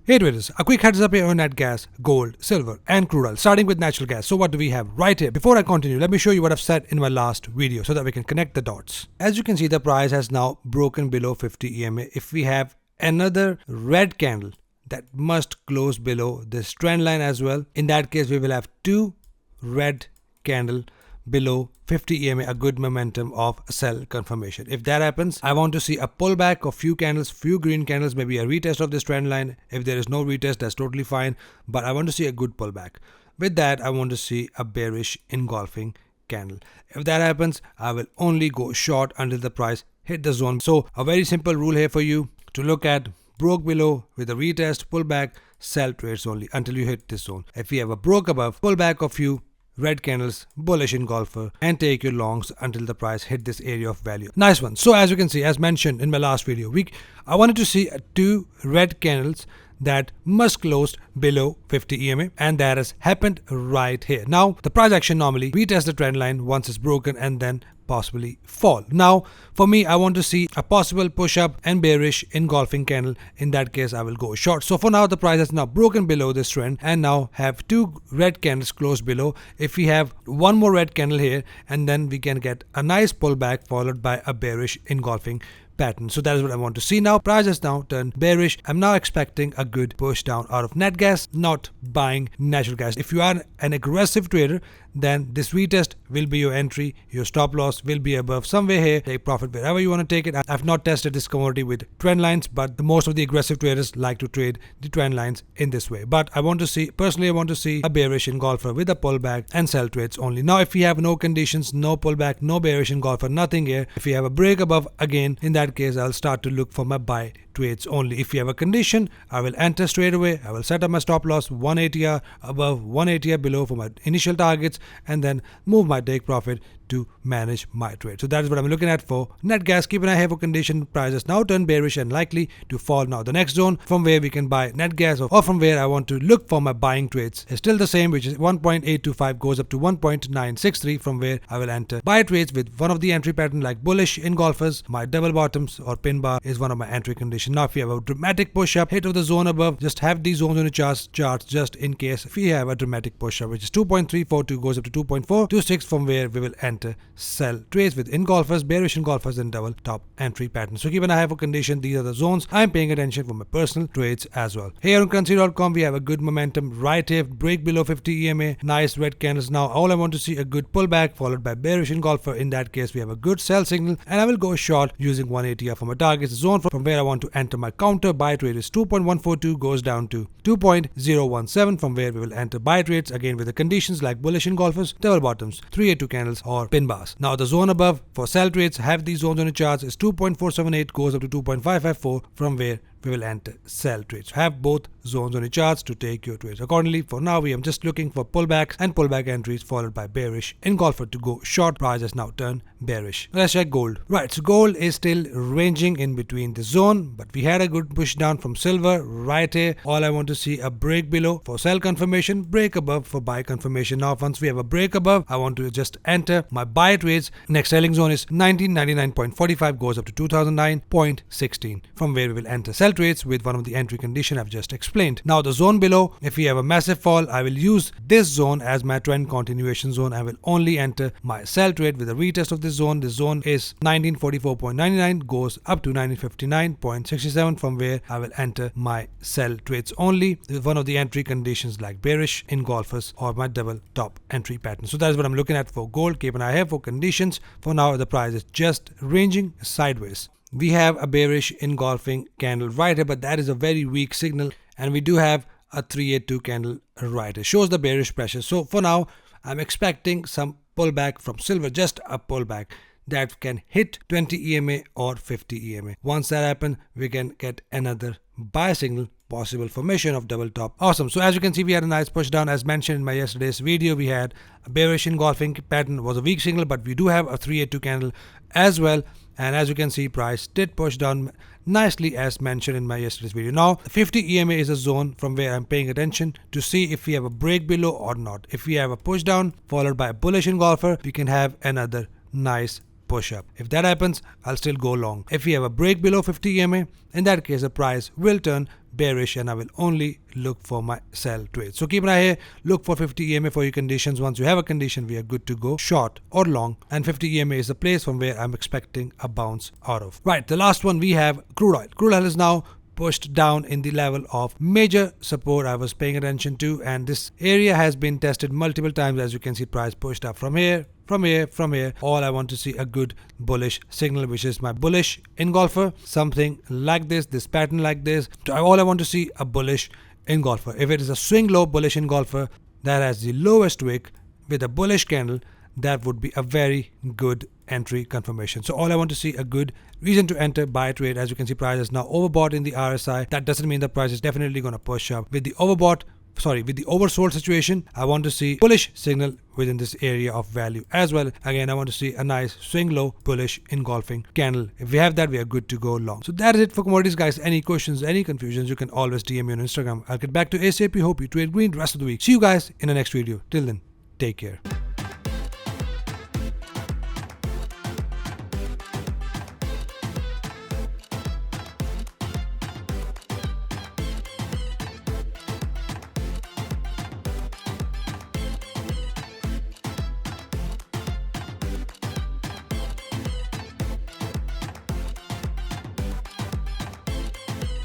Hey traders, a quick heads up here on nat gas, gold, silver and crude oil, starting with natural gas. So what do we have right here? Before I continue, let me show you what I've said in my last video so that we can connect the dots. As you can see, the price has now broken below 50 EMA. If we have another red candle, that must close below this trend line as well. In that case, we will have two red candle below 50 EMA, a good momentum of sell confirmation. If that happens, I want to see a pullback of few candles, few green candles, maybe a retest of this trend line. If there is no retest, that's totally fine, but I want to see a good pullback. With that, I want to see a bearish engulfing candle. If that happens, I will only go short until the price hit the zone. So a very simple rule here for you to look at: broke below with a retest, pullback, sell trades only until you hit this zone. If we have a broke above, pullback of few red candles, bullish engulfer, and take your longs until the price hit this area of value. Nice one. So as you can see, as mentioned in my last video, I wanted to see two red candles that must close below 50 EMA, and that has happened right here. Now the price action normally retest the trend line once it's broken and then possibly fall. Now for me, I want to see a possible push up and bearish engulfing candle. In that case, I will go short. So for now, the price has now broken below this trend and now have two red candles close below. If we have one more red candle here, and then we can get a nice pullback followed by a bearish engulfing pattern. So that is what I want to see. Now price has now turned bearish. I'm now expecting a good push down out of nat gas, not buying natural gas. If you are an aggressive trader, then this retest will be your entry. Your stop loss will be above somewhere here. Take profit wherever you want to take it. I've not tested this commodity with trend lines, but most of the aggressive traders like to trade the trend lines in this way. But I want to see, personally, I want to see a bearish engulfer with a pullback and sell trades only. Now if we have no conditions, no pullback, no bearish engulfer, nothing here, if we have a break above again, in that case I'll start to look for my buy trades only. If you have a condition, I will enter straight away. I will set up my stop loss 180 above, 180 below for my initial targets, and then move my take profit to manage my trade. So that is what I'm looking at for net gas. Keep an eye here for condition. Prices now turn bearish and likely to fall. Now the next zone from where we can buy net gas, or from where I want to look for my buying trades, is still the same, which is 1.825 goes up to 1.963, from where I will enter buy trades with one of the entry pattern like bullish engulfers. My double bottoms or pin bar is one of my entry conditions. Now if you have a dramatic push up, hit of the zone above, just have these zones on the charts just in case if we have a dramatic push up, which is 2.342 goes up to 2.426, from where we will enter sell trades with engulfers, bearish engulfers, and double top entry pattern. So keep an eye for condition. These are the zones I'm paying attention for my personal trades as well. Here on currency.com, we have a good momentum right here, break below 50 EMA, nice red candles. Now all I want to see a good pullback followed by bearish engulfer. In that case, we have a good sell signal, and I will go short using 180 for my targets. The zone from where I want to enter my counter buy trade is 2.142 goes down to 2.017, from where we will enter buy trades again with the conditions like bullish engulfers, double bottoms, 382 candles, or pin bars. Now the zone above for sell trades, have these zones on the charts, is 2.478 goes up to 2.554, from where we will enter sell trades. Have both zones on the charts to take your trades accordingly. For now, we are just looking for pullbacks and pullback entries followed by bearish engulfer to go short. Price has now turned bearish. Let's check gold. Right, so gold is still ranging in between the zone, but we had a good push down from silver right here. All I want to see a break below for sell confirmation, break above for buy confirmation. Now once we have a break above, I want to just enter my buy trades. Next selling zone is 1999.45 goes up to 2009.16, from where we will enter sell trades with one of the entry condition I've just explained. Now the zone below, if we have a massive fall, I will use this zone as my trend continuation zone. I will only enter my sell trade with a retest of this zone. This zone is 1944.99 goes up to 1959.67, from where I will enter my sell trades only with one of the entry conditions like bearish engulfers or my double top entry pattern. So that is what I'm looking at for gold. Keep an eye here for conditions. For now, the price is just ranging sideways. We have a bearish engulfing candle right here, but that is a very weak signal, and we do have a 382 candle right here. Shows the bearish pressure. So for now, I'm expecting some pullback from silver, just a pullback that can hit 20 EMA or 50 EMA. Once that happens, we can get another buy signal, possible formation of double top. Awesome. So as you can see, we had a nice push down. As mentioned in my yesterday's video, we had a bearish engulfing pattern, was a weak signal, but we do have a 382 candle as well. And as you can see, price did push down nicely as mentioned in my yesterday's video. Now 50 EMA is a zone from where I'm paying attention to see if we have a break below or not. If we have a push down followed by a bullish engulfer, we can have another nice push up. If that happens, I'll still go long. If we have a break below 50 EMA, in that case the price will turn bearish and I will only look for my sell trade. So keep an eye here, look for 50 EMA for your conditions. Once you have a condition, we are good to go short or long, and 50 EMA is the place from where I'm expecting a bounce out of. Right, the last one we have crude oil. Crude oil is now pushed down in the level of major support I was paying attention to, and this area has been tested multiple times. As you can see, price pushed up from here, from here. All I want to see a good bullish signal, which is my bullish engulfer, something like this pattern like this. All I want to see a bullish engulfer. If it is a swing low bullish engulfer that has the lowest wick with a bullish candle, that would be a very good entry confirmation. So all I want to see a good reason to enter, buy trade. As you can see, price is now overbought in the RSI. That doesn't mean the price is definitely going to push up. With the oversold situation, I want to see bullish signal within this area of value as well. Again, I want to see a nice swing low bullish engulfing candle. If we have that, we are good to go long. So that is it for commodities, guys. Any questions, any confusions, you can always DM me on Instagram. I'll get back to ASAP. Hope you trade green the rest of the week. See you guys in the next video. Till then, take care.